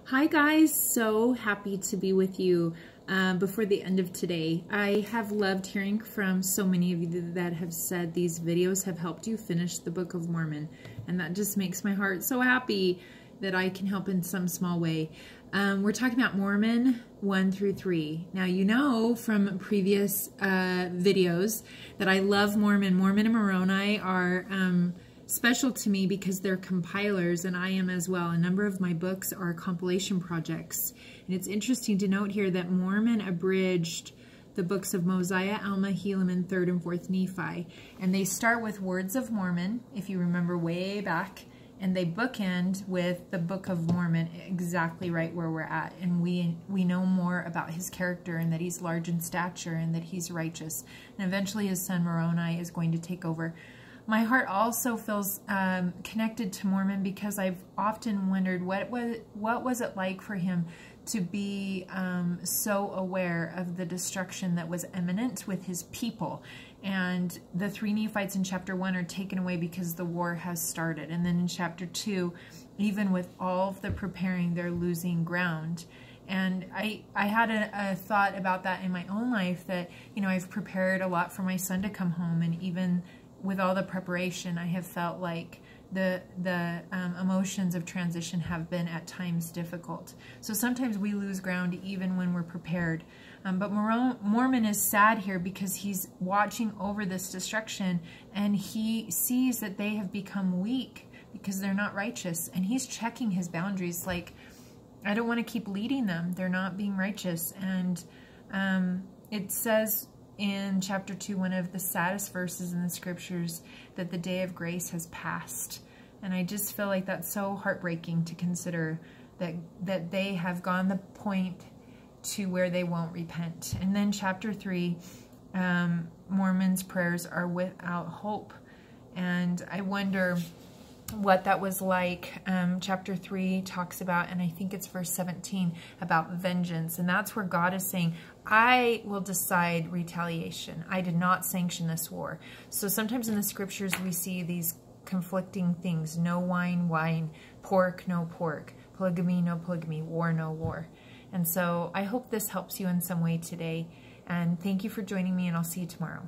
Hi guys, so happy to be with you before the end of today. I have loved hearing from so many of you that have said these videos have helped you finish the Book of Mormon, and that just makes my heart so happy that I can help in some small way. We're talking about Mormon 1 through 3. Now you know from previous videos that I love Mormon. Mormon and Moroni are special to me because they're compilers, and I am as well. A number of my books are compilation projects. And it's interesting to note here that Mormon abridged the books of Mosiah, Alma, Helaman, 3rd and 4th Nephi. And they start with Words of Mormon, if you remember way back, and they bookend with the Book of Mormon, exactly right where we're at. And we know more about his character, and that he's large in stature, and that he's righteous. And eventually his son Moroni is going to take over. My heart also feels connected to Mormon because I've often wondered what was it like for him to be so aware of the destruction that was imminent with his people. And the 3 Nephites in chapter 1 are taken away because the war has started. And then in chapter 2, even with all of the preparing, they're losing ground. And I had a thought about that in my own life, that, you know, I've prepared a lot for my son to come home, and even with all the preparation, I have felt like the emotions of transition have been at times difficult. So sometimes we lose ground even when we're prepared. But Mormon is sad here because he's watching over this destruction, and he sees that they have become weak because they're not righteous. And he's checking his boundaries, like, I don't want to keep leading them. They're not being righteous. And it says in chapter 2, one of the saddest verses in the scriptures, that the day of grace has passed. And I just feel like that's so heartbreaking to consider, that they have gone the point to where they won't repent. And then chapter 3, Mormon's prayers are without hope. And I wonder what that was like. Chapter 3 talks about, and I think it's verse 17, about vengeance. And that's where God is saying, I will decide retaliation. I did not sanction this war. So sometimes in the scriptures we see these conflicting things. No wine, wine. Pork, no pork. Polygamy, no polygamy. War, no war. And so I hope this helps you in some way today. And thank you for joining me, and I'll see you tomorrow.